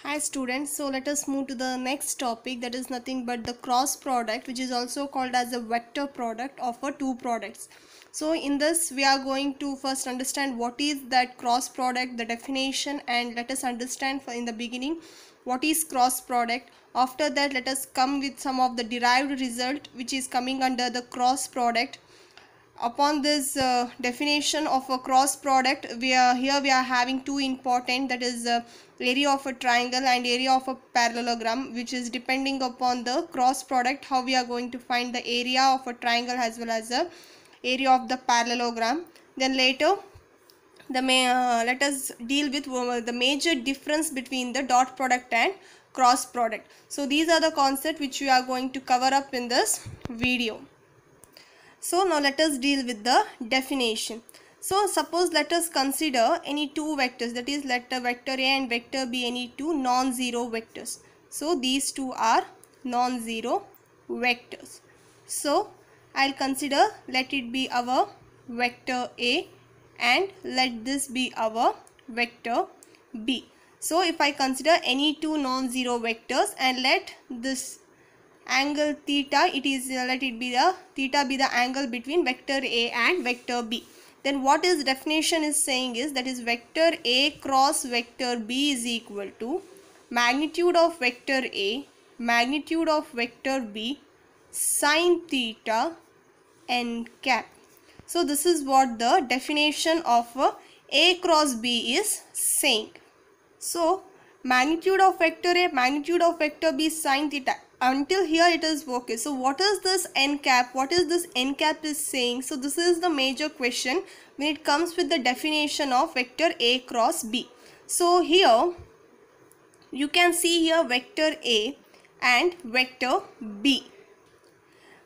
Hi students, so let us move to the next topic, that is nothing but the cross product, which is also called as a vector product of two products. So in this we are going to first understand what is that cross product, the definition, and let us understand in the beginning what is cross product. After that let us come with some of the derived result which is coming under the cross product. Upon this definition of a cross product, we are having two important, that is area of a triangle and area of a parallelogram, which is depending upon the cross product how we are going to find the area of a triangle as well as the area of the parallelogram. Then later let us deal with the major difference between the dot product and cross product. So these are the concepts which we are going to cover up in this video. So now let us deal with the definition. So suppose let us consider any two vectors, that is let the vector A and vector B any two non-zero vectors. So these two are non-zero vectors. So I'll consider, let it be our vector A and let this be our vector B. So if I consider any two non-zero vectors and let this angle theta, it is let it be the theta be the angle between vector A and vector B. Then what is definition is saying is, that is vector A cross vector B is equal to magnitude of vector A, magnitude of vector B, sine theta n cap. So this is what the definition of A cross B is saying. So magnitude of vector A, magnitude of vector B, sine theta. Until here it is okay. So what is this n cap? What is this n cap is saying? So this is the major question when it comes with the definition of vector A cross B. So here you can see here vector A and vector B,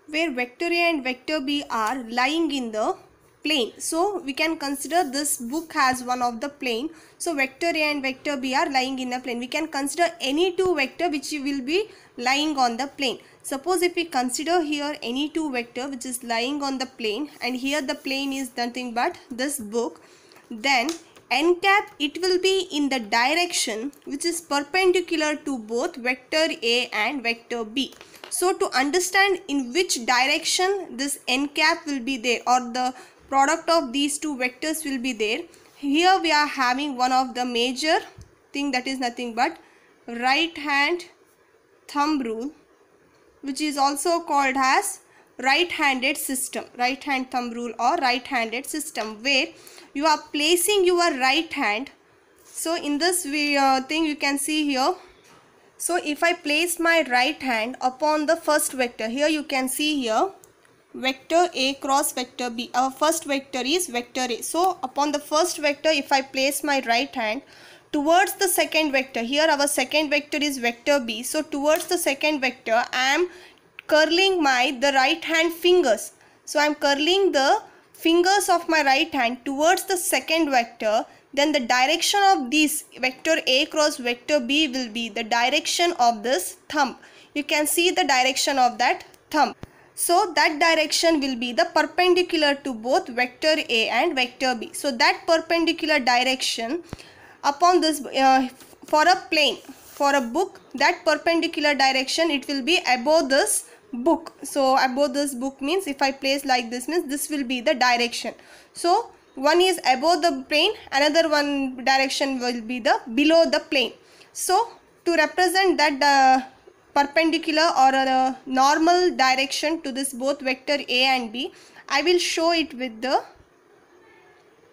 where vector A and vector B are lying in the plane. So we can consider this book as one of the plane. So vector A and vector B are lying in a plane. We can consider any two vector which will be lying on the plane. Suppose if we consider here any two vector which is lying on the plane, and here the plane is nothing but this book, then n cap, it will be in the direction which is perpendicular to both vector A and vector B. So to understand in which direction this n cap will be there, or the product of these two vectors will be there, here we are having one of the major thing, that is nothing but right hand thumb rule, which is also called as right-handed system, right hand thumb rule or right-handed system, where you are placing your right hand. So in this thing you can see here. So if I place my right hand upon the first vector, here you can see here vector A cross vector B. Our first vector is vector A. So upon the first vector, if I place my right hand towards the second vector, here our second vector is vector B. So towards the second vector, I am curling the right hand fingers. So I am curling the fingers of my right hand towards the second vector. Then the direction of this vector A cross vector B will be the direction of this thumb. You can see the direction of that thumb. So that direction will be the perpendicular to both vector A and vector B. So that perpendicular direction upon this for a plane, for a book, that perpendicular direction, it will be above this book. So above this book means if I place like this means this will be the direction. So one is above the plane, another one direction will be the below the plane. So to represent that perpendicular or a normal direction to this both vector A and B, I will show it with the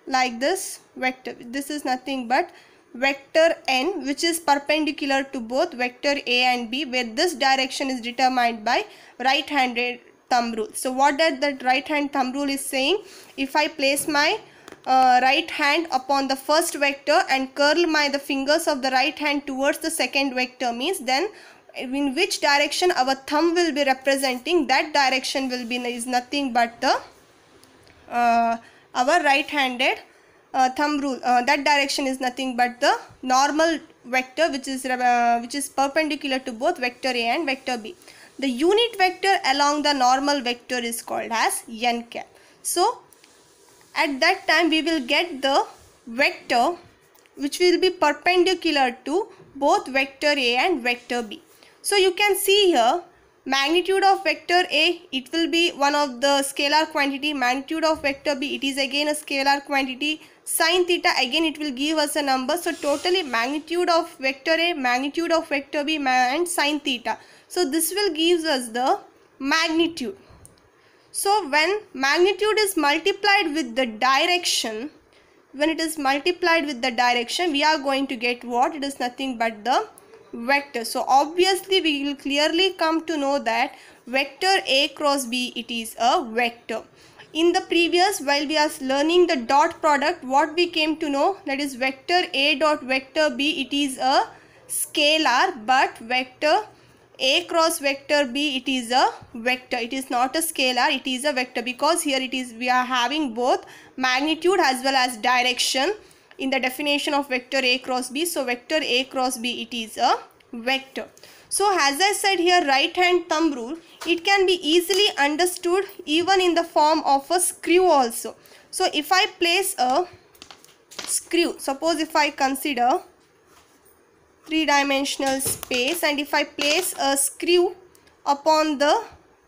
like this vector. This is nothing but vector n, which is perpendicular to both vector A and B, where this direction is determined by right-handed thumb rule. So what that right hand thumb rule is saying, if I place my right hand upon the first vector and curl the fingers of the right hand towards the second vector, means then in which direction our thumb will be representing, that direction will be is nothing but the our right-handed thumb rule. That direction is nothing but the normal vector which is perpendicular to both vector A and vector B. The unit vector along the normal vector is called as n cap. So at that time we will get the vector which will be perpendicular to both vector A and vector B. So you can see here, magnitude of vector A, it will be one of the scalar quantity. Magnitude of vector B, it is again a scalar quantity. Sin theta, again it will give us a number. So totally magnitude of vector A, magnitude of vector B and sin theta. So this will give us the magnitude. So when magnitude is multiplied with the direction, when it is multiplied with the direction, we are going to get what? It is nothing but the vector. So obviously we will clearly come to know that vector A cross B, it is a vector. In the previous, while we are learning the dot product, what we came to know, that is vector A dot vector B, it is a scalar, but vector A cross vector B, it is a vector. It is not a scalar, it is a vector, because here it is, we are having both magnitude as well as direction in the definition of vector A cross B. So vector A cross B, it is a vector. So as I said here, right hand thumb rule, it can be easily understood even in the form of a screw also. So if I place a screw, suppose if I consider three-dimensional space, and if I place a screw upon the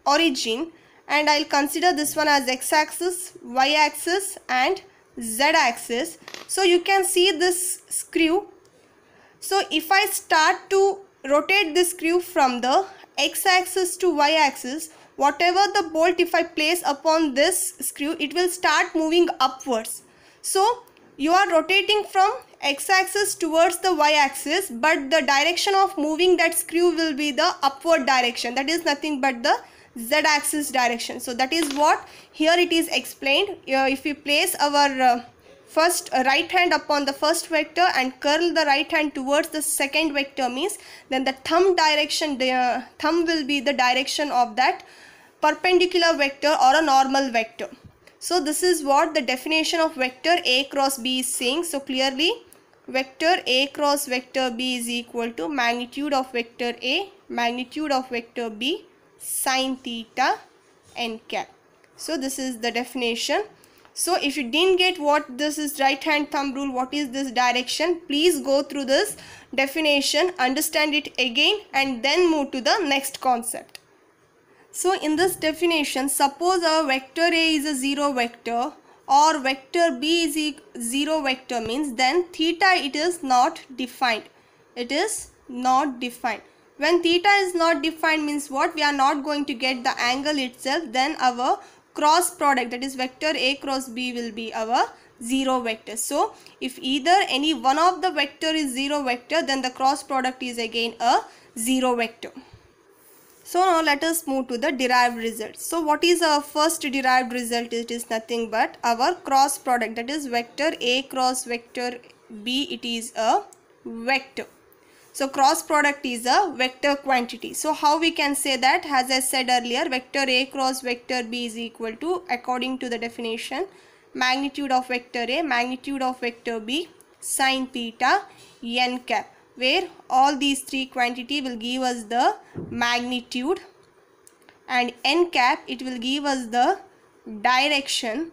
origin, and I'll consider this one as x-axis, y-axis and z-axis. So you can see this screw. So if I start to rotate this screw from the x-axis to y-axis, whatever the bolt if I place upon this screw, it will start moving upwards. So you are rotating from x-axis towards the y-axis, but the direction of moving that screw will be the upward direction. That is nothing but the z-axis direction. So that is what here it is explained. If we place our first right hand upon the first vector and curl the right hand towards the second vector, means then the thumb direction, the thumb will be the direction of that perpendicular vector or a normal vector. So this is what the definition of vector A cross B is saying. So clearly vector A cross vector B is equal to magnitude of vector A, magnitude of vector B, sin theta n cap. So this is the definition. So if you didn't get what this is right hand thumb rule, what is this direction, please go through this definition, understand it again, and then move to the next concept. So in this definition, suppose a vector A is a 0 vector or vector B is a 0 vector, means then theta, it is not defined. It is not defined. When theta is not defined means what? We are not going to get the angle itself. Then our cross product, that is vector A cross B, will be our 0 vector. So if either any one of the vector is 0 vector, then the cross product is again a 0 vector. So now let us move to the derived result. So what is our first derived result? It is nothing but our cross product, that is vector A cross vector B, it is a vector. So cross product is a vector quantity. So how we can say that? As I said earlier, vector A cross vector B is equal to, according to the definition, magnitude of vector A, magnitude of vector B, sin theta n cap, where all these three quantity will give us the magnitude, and n cap, it will give us the direction.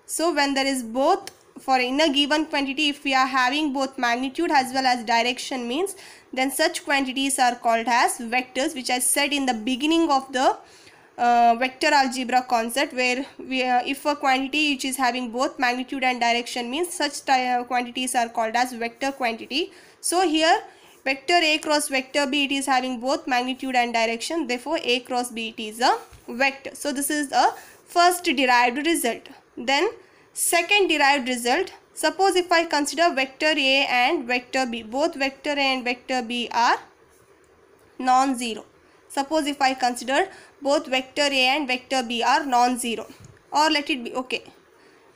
So when there is both, for in a given quantity, if we are having both magnitude as well as direction, means then such quantities are called as vectors, which I said in the beginning of the vector algebra concept, where we if a quantity which is having both magnitude and direction, means such quantities are called as vector quantity. So here vector A cross vector B, it is having both magnitude and direction, therefore A cross B, it is a vector. So this is a first derived result. Then second derived result, suppose if I consider vector A and vector B, both vector A and vector B are non-zero. Suppose if I consider both vector A and vector B are non-zero, or let it be, okay,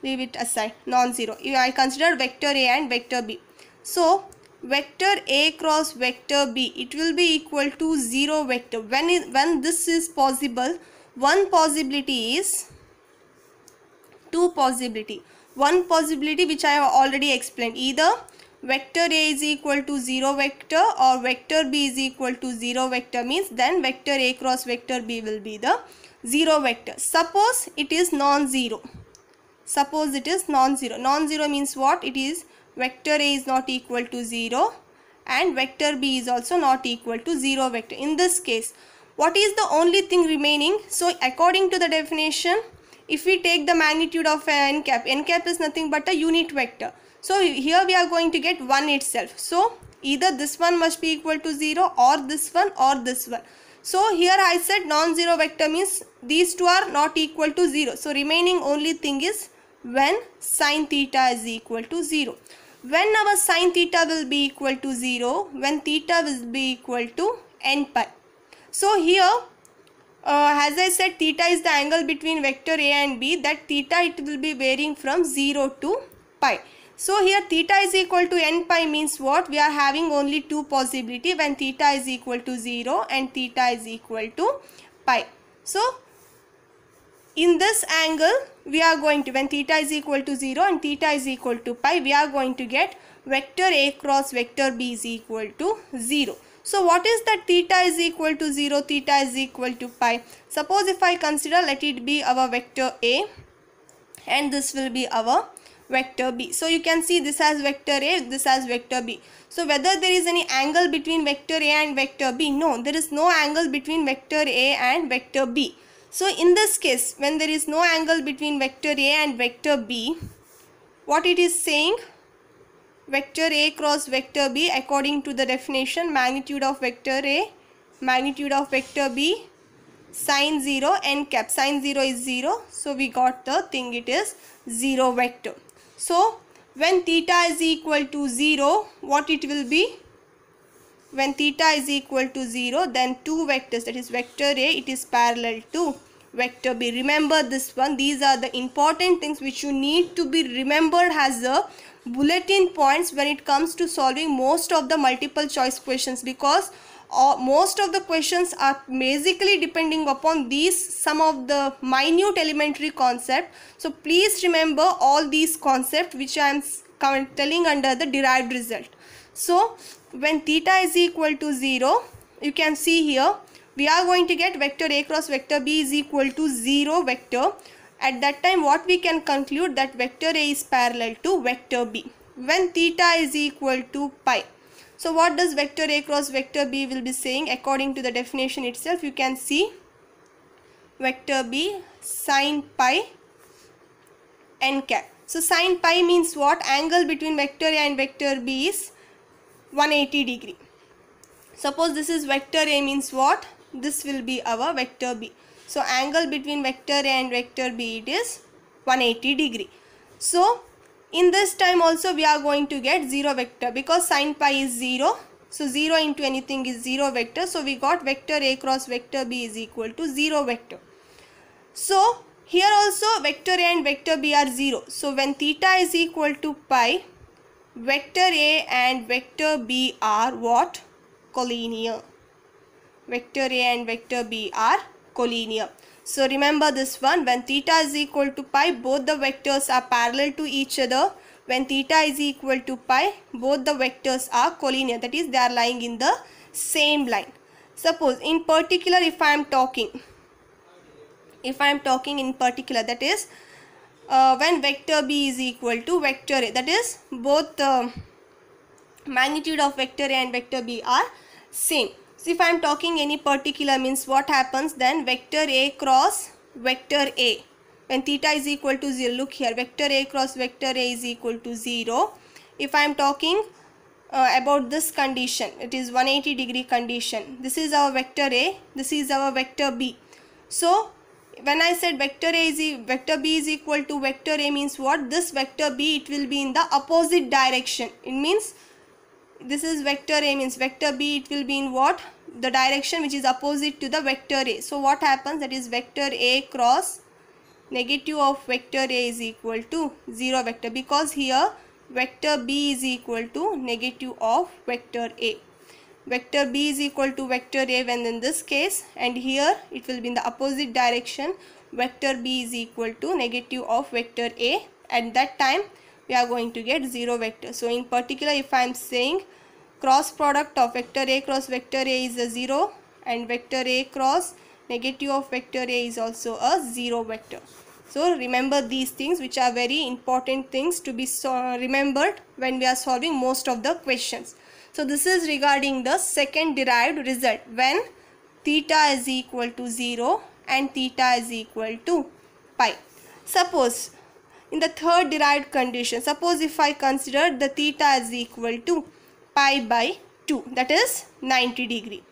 leave it aside, non-zero. If I consider vector A and vector B, so vector A cross vector B, it will be equal to 0 vector. When this is possible, one possibility is two possibility. One possibility which I have already explained, either vector A is equal to 0 vector or vector B is equal to 0 vector, means then vector A cross vector B will be the 0 vector. Suppose it is non-zero. Suppose it is non-zero. Non-zero means what? It is vector A is not equal to 0 and vector B is also not equal to 0 vector. In this case, what is the only thing remaining? So according to the definition, if we take the magnitude of n cap is nothing but a unit vector. So here we are going to get 1 itself. So either this one must be equal to 0 or this one or this one. So here I said non-zero vector means these two are not equal to 0. So remaining only thing is when sin theta is equal to 0. When our sin theta will be equal to 0, when theta will be equal to n pi. So here as I said, theta is the angle between vector A and B. That theta, it will be varying from 0 to pi. So here theta is equal to n pi means what? We are having only two possibility, when theta is equal to 0 and theta is equal to pi. So in this angle we are going to, when theta is equal to 0 and theta is equal to pi, we are going to get vector A cross vector B is equal to 0. So what is that theta is equal to 0, theta is equal to pi? Suppose if I consider, let it be our vector A and this will be our vector B. So you can see this as vector A, this as vector B. So whether there is any angle between vector A and vector B? No, there is no angle between vector A and vector B. So in this case, when there is no angle between vector A and vector B, what it is saying? Vector A cross vector B, according to the definition, magnitude of vector A, magnitude of vector B, sin 0 n cap. Sin 0 is 0. So we got the thing, it is 0 vector. So when theta is equal to 0, what it will be? When theta is equal to 0, then two vectors, that is vector A, it is parallel to vector B. Remember this one. These are the important things which you need to be remembered as a bulletin points when it comes to solving most of the multiple choice questions, because most of the questions are basically depending upon these some of the minute elementary concept. So please remember all these concepts which I am telling under the derived result. So when theta is equal to 0, you can see here we are going to get vector A cross vector B is equal to 0 vector. At that time, what we can conclude, that vector A is parallel to vector B when theta is equal to pi. So what does vector A cross vector B will be saying? According to the definition itself, you can see vector B sin pi n cap. So sin pi means what? Angle between vector A and vector B is 180 degree. Suppose this is vector A means what? This will be our vector B. So angle between vector A and vector B, it is 180 degree. So in this time also we are going to get 0 vector, because sin pi is 0. So 0 into anything is 0 vector. So we got vector A cross vector B is equal to 0 vector. So here also vector A and vector B are 0. So when theta is equal to pi, vector A and vector B are what? Collinear. Vector A and vector B are collinear. So remember this one, when theta is equal to pi, both the vectors are parallel to each other. When theta is equal to pi, both the vectors are collinear, that is they are lying in the same line. Suppose in particular, if I am talking in particular, that is when vector B is equal to vector A, that is both the magnitude of vector A and vector B are same. So if I am talking any particular means what happens, then vector A cross vector A, when theta is equal to 0, look here, vector A cross vector A is equal to 0. If I am talking about this condition, it is 180 degree condition. This is our vector A, this is our vector B. So when I said vector B is equal to vector A means what? This vector B, it will be in the opposite direction. It means this is vector A means vector B, it will be in what? The direction which is opposite to the vector A. So what happens? That is vector A cross negative of vector A is equal to 0 vector, because here vector B is equal to negative of vector A. Vector B is equal to vector A when in this case, and here it will be in the opposite direction. Vector B is equal to negative of vector A. At that time we are going to get 0 vector. So in particular, if I am saying cross product of vector A cross vector A is a 0 and vector A cross negative of vector A is also a 0 vector. So remember these things, which are very important things to be remembered when we are solving most of the questions. So this is regarding the second derived result, when theta is equal to 0 and theta is equal to pi. Suppose in the third derived condition, suppose if I consider the theta is equal to pi by 2, that is 90 degree.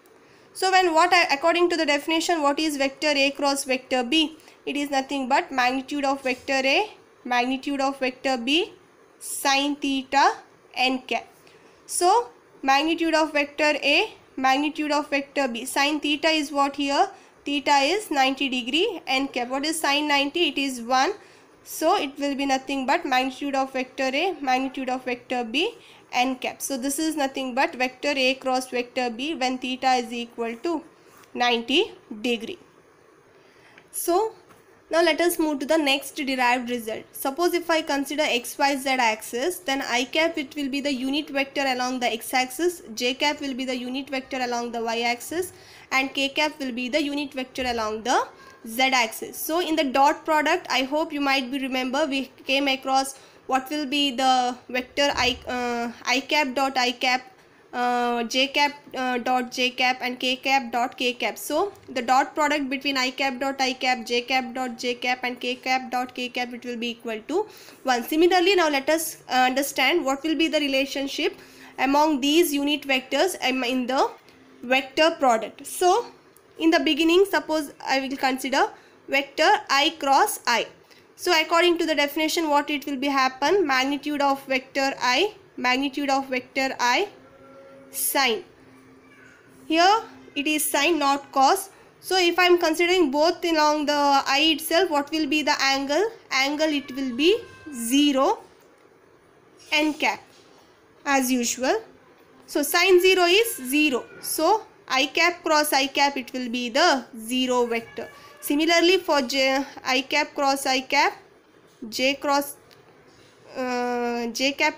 So when according to the definition, what is vector A cross vector B? It is nothing but magnitude of vector A, magnitude of vector B, sine theta n cap. So magnitude of vector A, magnitude of vector B, sine theta is what here? Theta is 90 degree, n cap. What is sine 90? It is 1. So it will be nothing but magnitude of vector A, magnitude of vector B, n cap. So this is nothing but vector A cross vector B when theta is equal to 90 degree. So now let us move to the next derived result. Suppose if I consider xyz axis, then I cap, it will be the unit vector along the x axis, j cap will be the unit vector along the y axis, and k cap will be the unit vector along the z axis. So in the dot product, I hope you might be remember, we came across what will be the vector I cap dot I cap, j cap dot j cap, and k cap dot k cap. So the dot product between I cap dot I cap, j cap dot j cap, and k cap dot k cap, it will be equal to 1. Similarly, now let us understand what will be the relationship among these unit vectors in the vector product. So in the beginning, suppose I will consider vector I cross I. So according to the definition, what it will be happen? Magnitude of vector I, magnitude of vector I, sine. Here it is sine, not cos. So if I am considering both along the I itself, what will be the angle? Angle, it will be 0 n cap as usual. So sine 0 is 0. So I cap cross I cap, it will be the 0 vector. Similarly for I cap cross I cap, j cap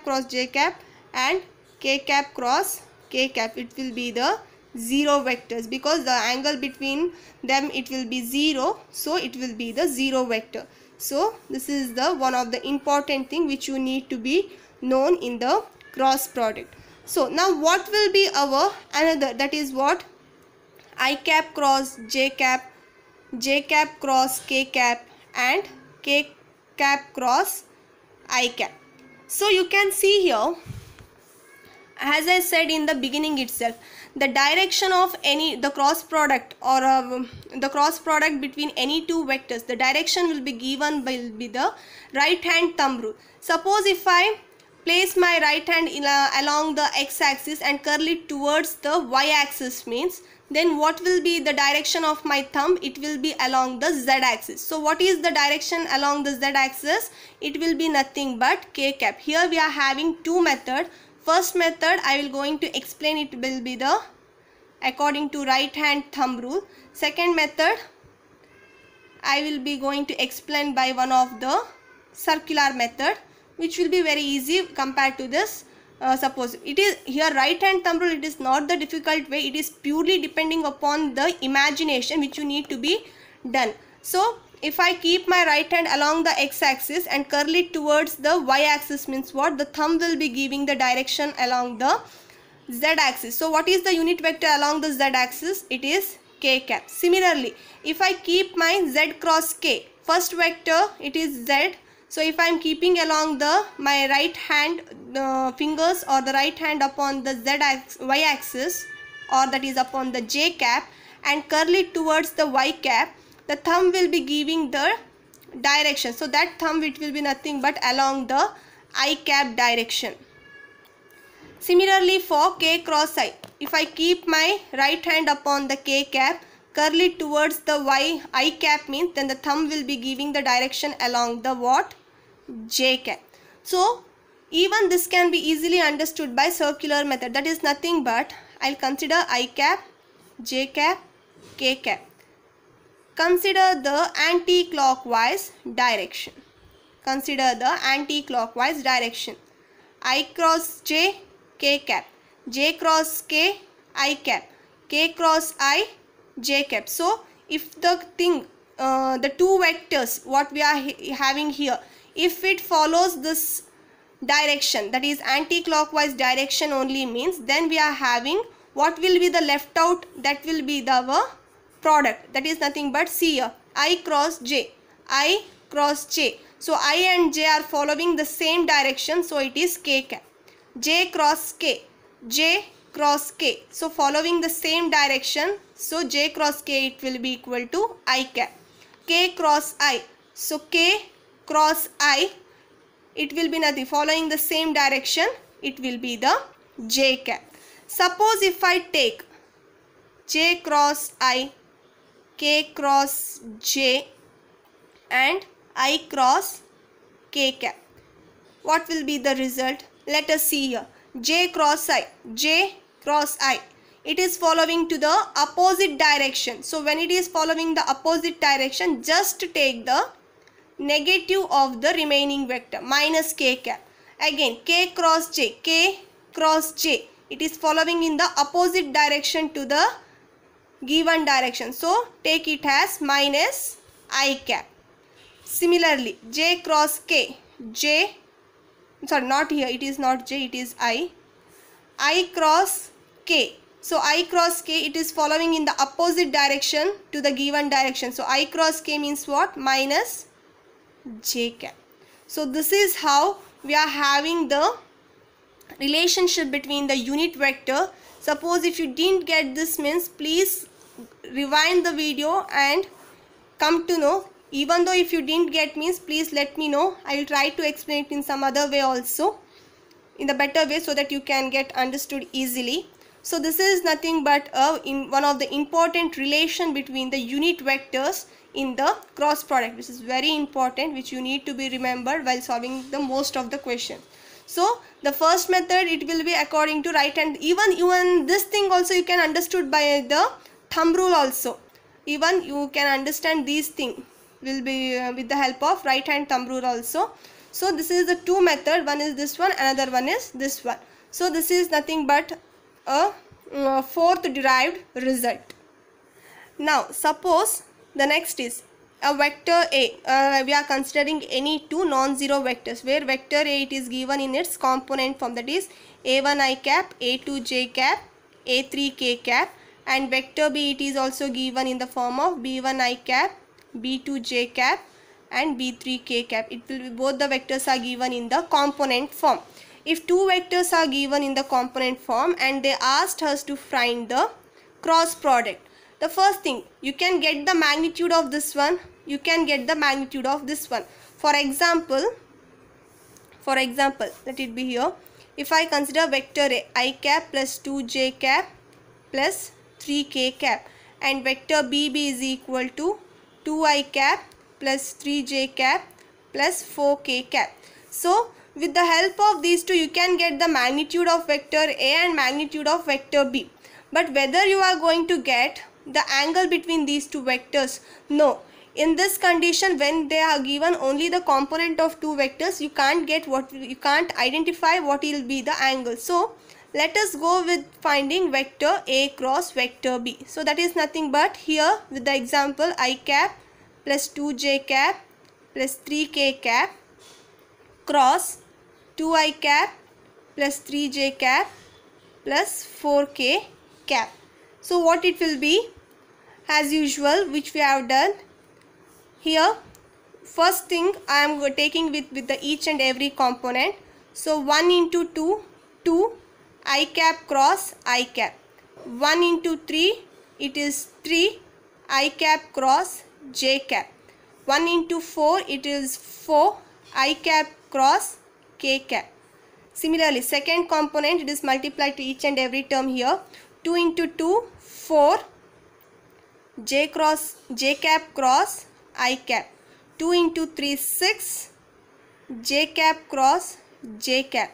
cross j cap, and k cap cross k cap, it will be the 0 vectors, because the angle between them, it will be 0. So it will be the 0 vector. So this is the one of the important thing which you need to be known in the cross product. So now what will be our another, that is what? I cap cross j cap, j cap cross k cap, and k cap cross I cap. So you can see here, as I said in the beginning itself, the direction of the cross product, or the cross product between any two vectors, the direction will be given by the right hand thumb rule. Suppose if I place my right hand along the x axis and curl it towards the y axis, means then what will be the direction of my thumb? It will be along the z axis. So what is the direction along the z axis? It will be nothing but k cap. Here we are having two methods. First method I will going to explain, it will be the according to right hand thumb rule. Second method I will be going to explain by one of the circular method, which will be very easy compared to this. Suppose it is here right hand thumb rule, it is not the difficult way, it is purely depending upon the imagination which you need to be done. So if I keep my right hand along the x axis and curl it towards the y axis, means what? The thumb will be giving the direction along the z axis. So what is the unit vector along the z axis? It is k cap. Similarly, if I keep my z cross k, first vector it is z. So if I am keeping along my right hand fingers, or the right hand upon the y axis, or that is upon the j cap, and curl it towards the y cap, the thumb will be giving the direction. So that thumb, it will be nothing but along the I cap direction. Similarly for k cross I, if I keep my right hand upon the k cap, curl it towards the y I cap, means then the thumb will be giving the direction along the what? J cap. So even this can be easily understood by circular method, that is nothing but I'll consider I cap, j cap, k cap. Consider the anti-clockwise direction. Consider the anti-clockwise direction. I cross j, k cap, j cross k, I cap, k cross I, j cap. So if the thing the two vectors what we are having here, if it follows this direction, that is anti-clockwise direction only, means then we are having what will be the left out, that will be our product, that is nothing but, see here, I cross j, I cross j. So I and j are following the same direction, so it is k cap. J cross k, j cross k, so following the same direction, so j cross k, it will be equal to I cap. K cross I, so k cross I, it will be nothing, following the same direction, it will be the j cap. Suppose if I take j cross I, k cross j and I cross k cap, what will be the result? Let us see here. J cross I, j cross I, it is following to the opposite direction. So when it is following the opposite direction, just take the negative of the remaining vector, minus k cap. Again k cross j, k cross j, it is following in the opposite direction to the given direction, so take it as minus I cap. Similarly j cross k, j, sorry, not here, it is not j, it is I cross k, so I cross k, it is following in the opposite direction to the given direction, so I cross k means what? Minus j cap. So this is how we are having the relationship between the unit vector. Suppose if you didn't get this, means please rewind the video and come to know. Even though if you didn't get, means please let me know, I will try to explain it in some other way also, in the better way, so that you can get understood easily. So this is nothing but in one of the important relation between the unit vectors in the cross product. This is very important, which you need to be remembered while solving the most of the question. So the first method, it will be according to right hand. Even this thing also you can understood by the thumb rule also. Even you can understand these things will be with the help of right hand thumb rule also. So this is the two method. One is this one, another one is this one. So this is nothing but a fourth derived result. Now suppose the next is a vector A. We are considering any two non-zero vectors, where vector A, it is given in its component form, that is a1 I cap, a2 j cap, a3 k cap, and vector B, it is also given in the form of b1 I cap, b2 j cap and b3 k cap. It will be, both the vectors are given in the component form. If two vectors are given in the component form and they asked us to find the cross product, the first thing, you can get the magnitude of this one, you can get the magnitude of this one. For example, let it be here, if I consider vector A, I cap plus 2j cap plus 3k cap, and vector BB is equal to 2I cap plus 3j cap plus 4k cap. So with the help of these two, you can get the magnitude of vector A and magnitude of vector B. But whether you are going to get the angle between these two vectors, no. In this condition, when they are given only the component of two vectors, you can't get you can't identify what will be the angle. So let us go with finding vector A cross vector B. So that is nothing but, here with the example, I cap plus 2j cap plus 3k cap cross 2I cap plus 3j cap plus 4k cap. So what it will be, as usual, which we have done here, first thing I am taking with the each and every component. So 1 into 2, 2 I cap cross I cap. 1 into 3, it is 3 I cap cross j cap. 1 into 4, it is 4 I cap cross k cap. Similarly, second component, it is multiplied to each and every term here. 2 into 2, 4 j cap cross I cap. 2 into 3, 6 j cap cross j cap,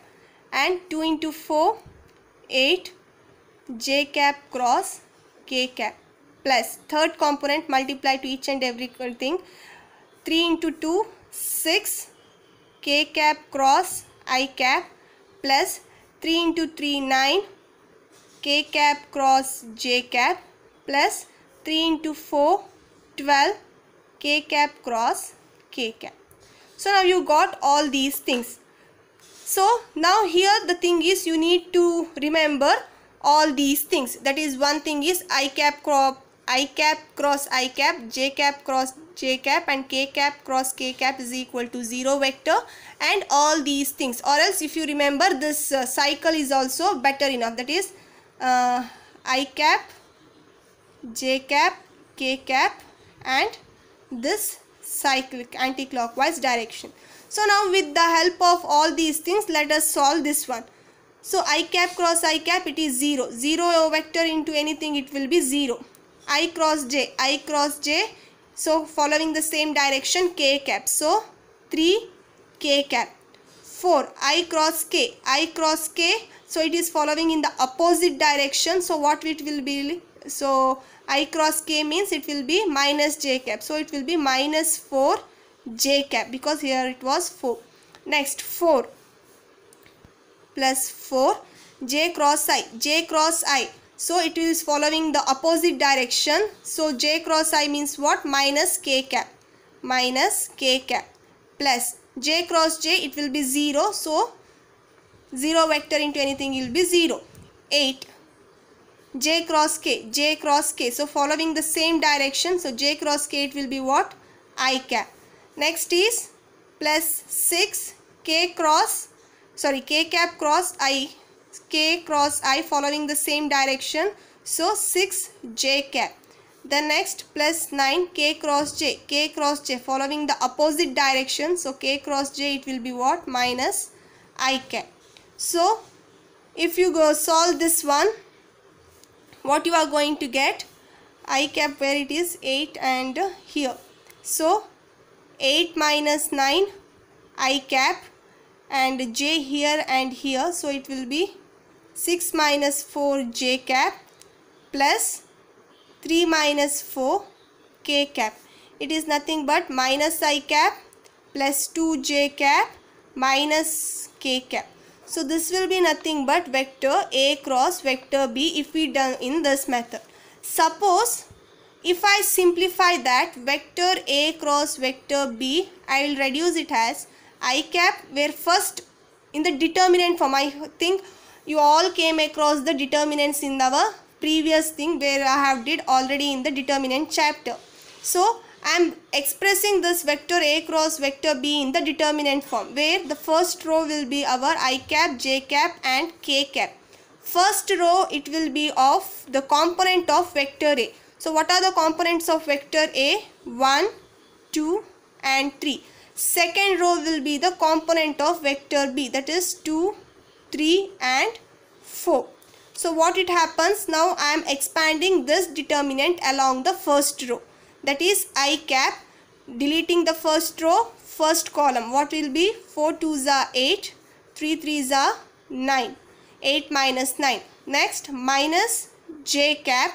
and 2 into 4, 8 j cap cross k cap, plus third component multiplied to each and every thing. 3 into 2, 6 k cap cross I cap, plus 3 into 3, 9 k cap cross j cap, plus 3 into 4, 12 k cap cross k cap. So now you got all these things. So now here the thing is, you need to remember all these things. That is, one thing is I cap cross I cap, j cap cross j cap, and k cap cross k cap is equal to 0 vector, and all these things. Or else if you remember, this cycle is also better enough. That is I cap, j cap, k cap, and this cyclic anti-clockwise direction. So now with the help of all these things, let us solve this one. So I cap cross I cap, it is 0. 0 vector into anything, it will be 0. I cross j. So following the same direction, k cap. So 3 k cap. 4 I cross k. So it is following in the opposite direction. So what it will be? So I cross k means it will be minus j cap. So it will be minus 4 j cap, because here it was 4. Next 4 plus 4 j cross I. So it is following the opposite direction. So j cross I means what? Minus k cap plus j cross j, it will be 0. So 0 vector into anything will be 0. 8 j cross k. So following the same direction, so j cross k, it will be what? I cap. Next is plus 6 k cap cross I, following the same direction. So 6 j cap. The next plus 9 k cross j, following the opposite direction. So k cross j, it will be what? Minus I cap. So if you go solve this one, what you are going to get? I cap, where it is 8 and here. So 8 minus 9 I cap, and j here and here. So it will be 6 minus 4 j cap plus 3 minus 4 k cap. It is nothing but minus I cap plus 2 j cap minus k cap. So this will be nothing but vector A cross vector B if we done in this method. Suppose if I simplify that, vector A cross vector B, I will reduce it as I cap, where first in the determinant form, I think you all came across the determinants in our previous thing where I have did already in the determinant chapter. So I am expressing this vector A cross vector B in the determinant form, where the first row will be our I cap, j cap and k cap. First row, it will be of the component of vector A. So what are the components of vector A? 1, 2 and 3. Second row will be the component of vector B, that is 2, 3 and 4. So what it happens, now I am expanding this determinant along the first row. That is I cap, deleting the first row, first column. What will be? 4 2s are 8, 3 3s are 9. 8 minus 9. Next minus j cap,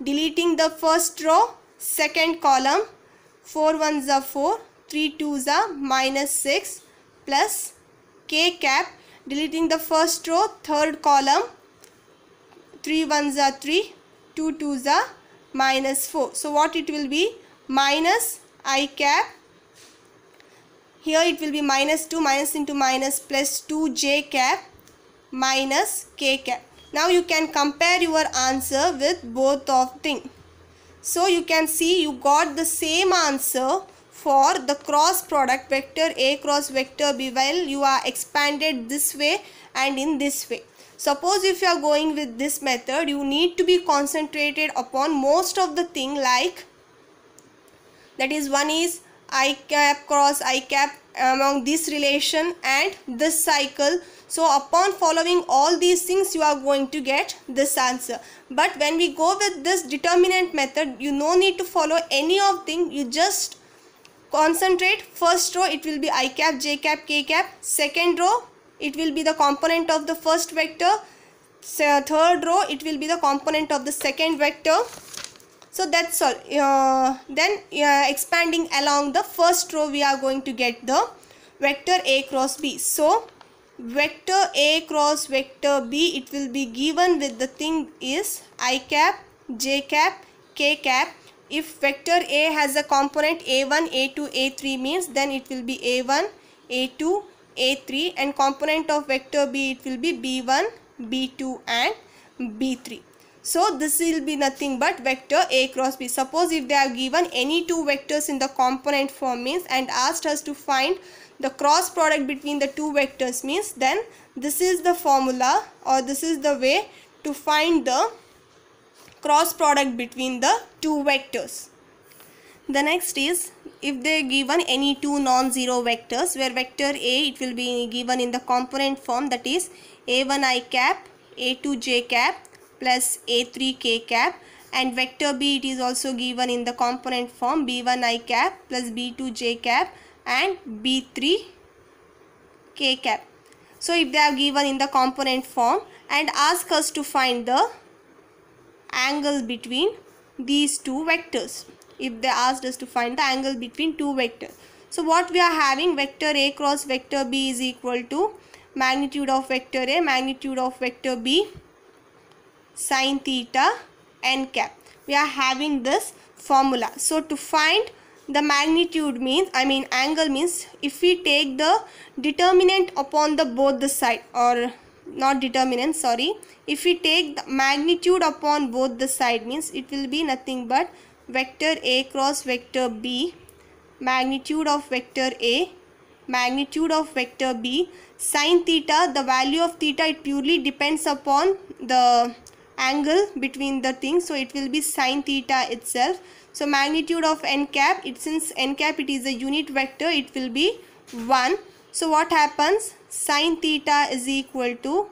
deleting the first row, second column. 4 1s are 4, 3 2s are minus 6, plus k cap, deleting the first row, third column. 3 1s are 3, 2 2s are minus 4. So what it will be? Minus I cap. Here it will be minus 2, minus into minus, plus 2 j cap minus k cap. Now you can compare your answer with both of things. So you can see you got the same answer for the cross product vector A cross vector B, while you are expanded this way and in this way. Suppose if you are going with this method, you need to be concentrated upon most of the thing, like that is, one is I cap cross I cap among this relation and this cycle. So upon following all these things, you are going to get this answer. But when we go with this determinant method, you no need to follow any of thing. You just concentrate. First row, it will be I cap, j cap, k cap. Second row, it will be the component of the first vector. Third row, it will be the component of the second vector. So that's all. Then expanding along the first row, we are going to get the vector A cross B. So vector A cross vector B, it will be given with the thing is I cap, j cap, k cap if vector A has a component A1, A2, A3 means then it will be A1, A2, A3, and component of vector B it will be B1, B2 and B3. So this will be nothing but vector A cross B. Suppose if they have given any two vectors in the component form means and asked us to find the cross product between the two vectors means, then this is the formula or this is the way to find the cross product between the two vectors. The next is if they are given any two non-zero vectors where vector A it will be given in the component form, that is A1 cap, A2 cap plus A3 cap, and vector B it is also given in the component form B1 cap plus B2 cap and B3 cap. So if they are given in the component form and ask us to find the angle between these two vectors, if they asked us to find the angle between two vectors, so what we are having, vector A cross vector B is equal to magnitude of vector A, magnitude of vector B, sin theta n cap. We are having this formula. So to find the magnitude means, angle means, if we take the determinant upon the both the side, or not determinant, sorry, if we take the magnitude upon both the side means it will be nothing but vector A cross vector B, magnitude of vector A, magnitude of vector B, sin theta, the value of theta it purely depends upon the angle between the things, so it will be sin theta itself. So magnitude of n cap, since n cap it is a unit vector, it will be 1. So what happens, sin theta is equal to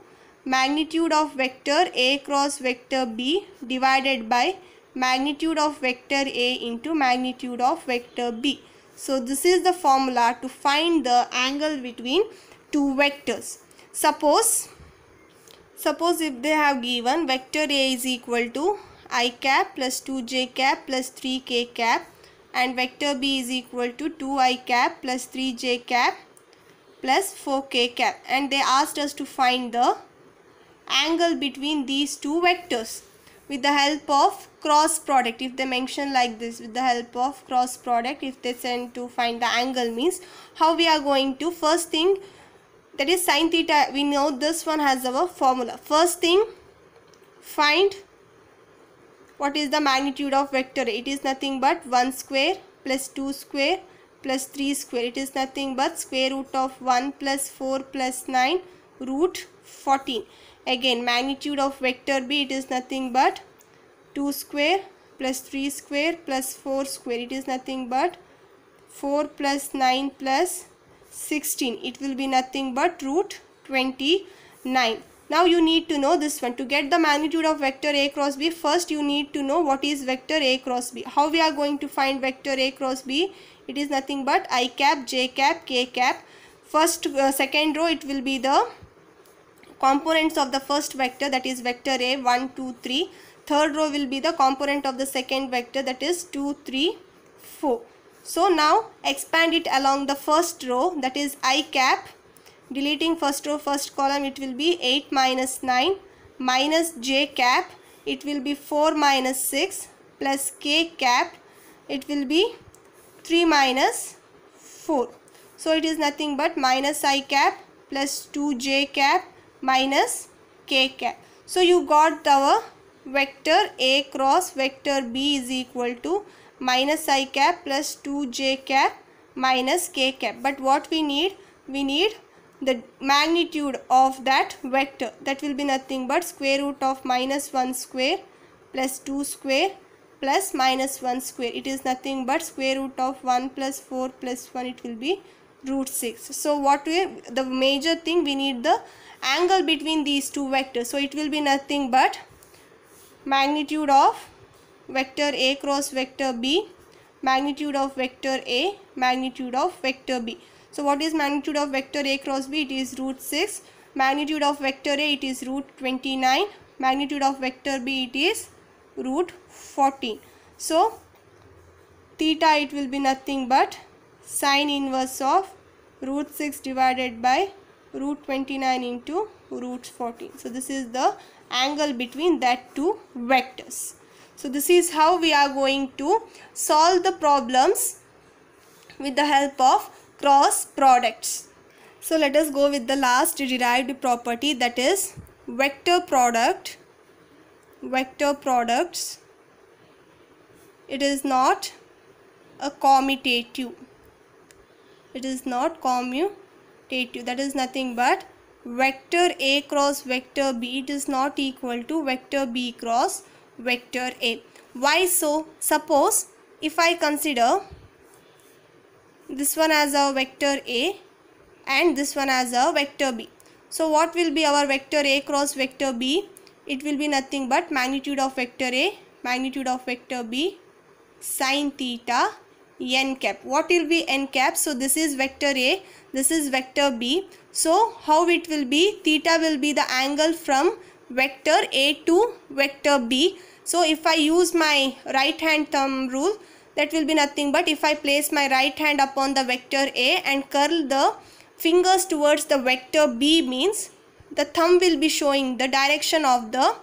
magnitude of vector A cross vector B divided by magnitude of vector A into magnitude of vector B. So this is the formula to find the angle between two vectors. Suppose if they have given vector A is equal to I cap plus 2j cap plus 3k cap and vector B is equal to 2I cap plus 3j cap plus 4k cap, and they asked us to find the angle between these two vectors with the help of cross product. If they mention like this, with the help of cross product, if they send to find the angle means, how we are going to, first thing, that is sin theta, we know this one has our formula. First thing, find what is the magnitude of vector A. It is nothing but 1 square plus 2 square plus 3 square. It is nothing but square root of 1 plus 4 plus 9 root 14. Again, magnitude of vector B, it is nothing but 2 square plus 3 square plus 4 square. It is nothing but 4 plus 9 plus 16. It will be nothing but root 29. Now you need to know this one. To get the magnitude of vector A cross B, first you need to know what is vector A cross B. How we are going to find vector A cross B? It is nothing but I cap, j cap, k cap. First, second row it will be the components of the first vector, that is vector A 1, 2, 3. Third row will be the component of the second vector, that is 2, 3, 4. So now expand it along the first row, that is I cap. Deleting first row, first column, it will be 8 minus 9 minus j cap, it will be 4 minus 6 plus k cap, it will be 3 minus 4. So it is nothing but minus I cap plus 2j cap minus k cap. So you got our vector A cross vector B is equal to minus I cap plus 2j cap minus k cap. But what we need the magnitude of that vector, that will be nothing but square root of minus 1 square plus 2 square plus minus 1 square. It is nothing but square root of 1 plus 4 plus 1, it will be root 6. So the major thing, we need the angle between these two vectors. So it will be nothing but magnitude of vector A cross vector B, magnitude of vector A, magnitude of vector B. So what is magnitude of vector A cross B? It is root 6. Magnitude of vector A, it is root 29. Magnitude of vector B, it is root 14. So theta, it will be nothing but sine inverse of root 6 divided by root 29 into root 14. So this is the angle between that two vectors. So this is how we are going to solve the problems with the help of cross products. So let us go with the last derived property, that is vector product. Vector products, it is not a commutative. It is not commutative. That is nothing but vector A cross vector B, it is not equal to vector B cross vector A. Why so? Suppose if I consider this one as a vector A and this one as a vector B. So what will be our vector A cross vector B? It will be nothing but magnitude of vector A, magnitude of vector B, sin theta n cap. What will be n cap? So this is vector A, this is vector B. So how it will be? Theta will be the angle from vector A to vector B. So if I use my right hand thumb rule, that will be nothing but if I place my right hand upon the vector A and curl the fingers towards the vector B, means the thumb will be showing the direction of the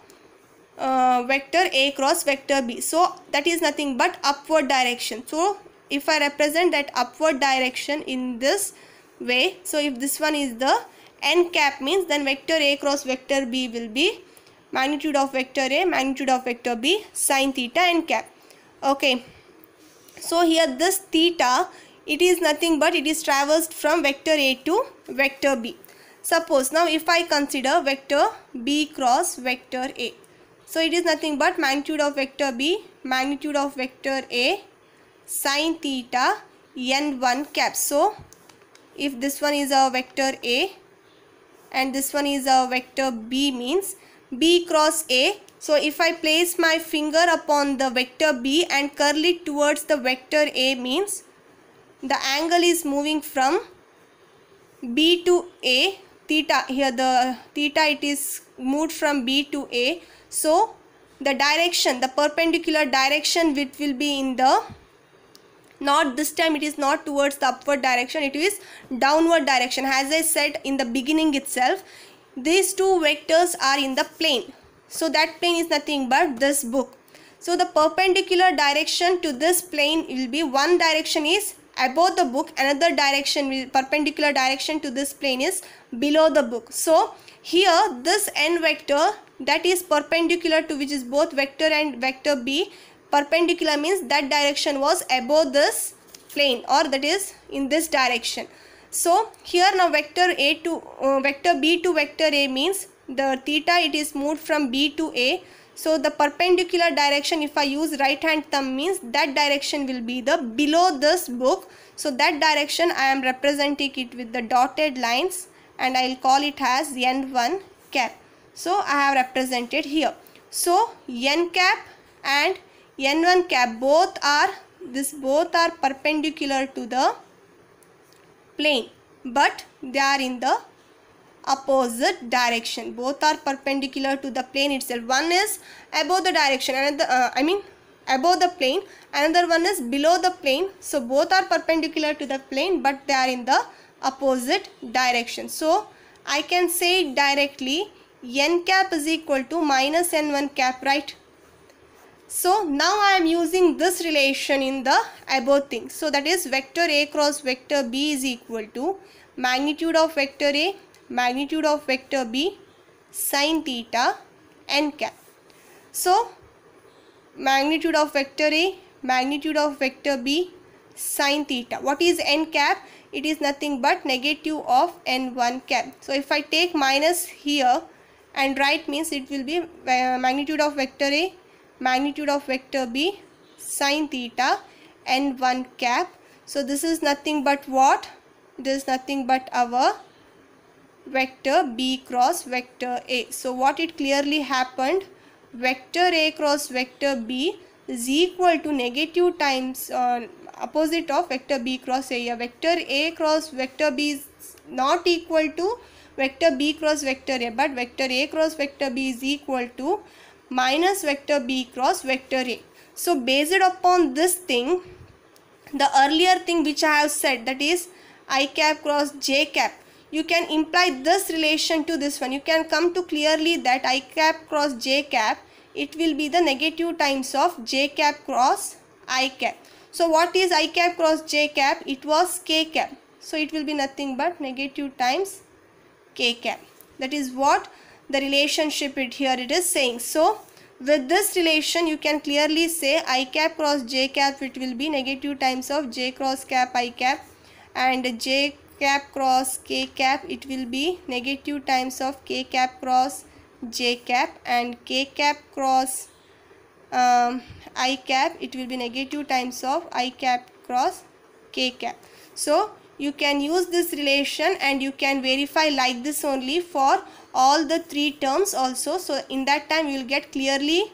vector A cross vector B. So that is nothing but upward direction. So if I represent that upward direction in this way, so if this one is the n cap, means then vector A cross vector B will be magnitude of vector A, magnitude of vector B, sin theta n cap. Okay. So here this theta, it is nothing but it is traversed from vector A to vector B. Suppose now if I consider vector B cross vector A. So it is nothing but magnitude of vector B, magnitude of vector A, sin theta n1 cap. So if this one is a vector A and this one is a vector B, means B cross A. So if I place my finger upon the vector B and curl it towards the vector A, means the angle is moving from B to A. Theta, here the theta, it is moved from B to A. So the direction, the perpendicular direction, which will be in the, not this time it is not towards the upward direction, it is downward direction. As I said in the beginning itself, these two vectors are in the plane. So that plane is nothing but this book. So the perpendicular direction to this plane will be, one direction is above the book, another direction will, perpendicular direction to this plane is below the book. So here this n vector, that is perpendicular to which is both vector and vector B, perpendicular means that direction was above this plane, or that is in this direction. So here now vector A to vector B to vector A means the theta, it is moved from B to A. So the perpendicular direction, if I use right hand thumb, means that direction will be the below this book. So that direction I am representing it with the dotted lines and I will call it as n1 cap. So I have represented here. So n cap and n1 cap both are perpendicular to the plane, but they are in the opposite direction. Both are perpendicular to the plane itself. One is above the direction, another above the plane, another one is below the plane. So both are perpendicular to the plane, but they are in the opposite direction. So I can say directly n cap is equal to minus n1 cap, right? So now I am using this relation in the above thing. So that is vector A cross vector B is equal to magnitude of vector A, magnitude of vector B, sin theta n cap. So magnitude of vector A, magnitude of vector B, sin theta. What is n cap? It is nothing but negative of n1 cap. So if I take minus here and write, means it will be magnitude of vector A, magnitude of vector B, sin theta n1 cap. So this is nothing but what? This is nothing but our vector B cross vector A. So what it clearly happened, vector A cross vector B is equal to negative times opposite of vector B cross A. Vector A cross vector B is not equal to vector B cross vector A, but vector A cross vector B is equal to minus vector B cross vector A. So based upon this thing, the earlier thing which I have said, that is I cap cross j cap, you can imply this relation to this one. You can come to clearly that I cap cross j cap it will be the negative times of j cap cross I cap. So what is I cap cross j cap? It was k cap. So it will be nothing but negative times k cap. That is what the relationship here it is saying. So with this relation you can clearly say I cap cross j cap, it will be negative times of j cross cap I cap, and j cap cross k cap, it will be negative times of k cap cross j cap, and k cap cross I cap, it will be negative times of I cap cross k cap. So you can use this relation and you can verify like this only for all the three terms also. So in that time you will get clearly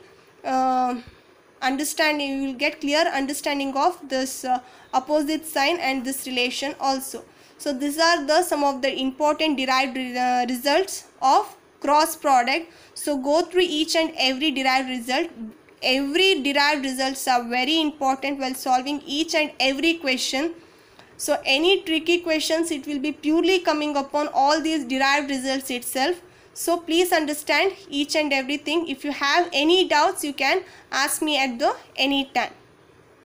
understanding, you will get clear understanding of this opposite sign and this relation also. So these are the some of the important derived results of cross product. So go through each and every derived result. Every derived results are very important while solving each and every question. So any tricky questions, it will be purely coming upon all these derived results itself. So please understand each and everything. If you have any doubts, you can ask me at the any time.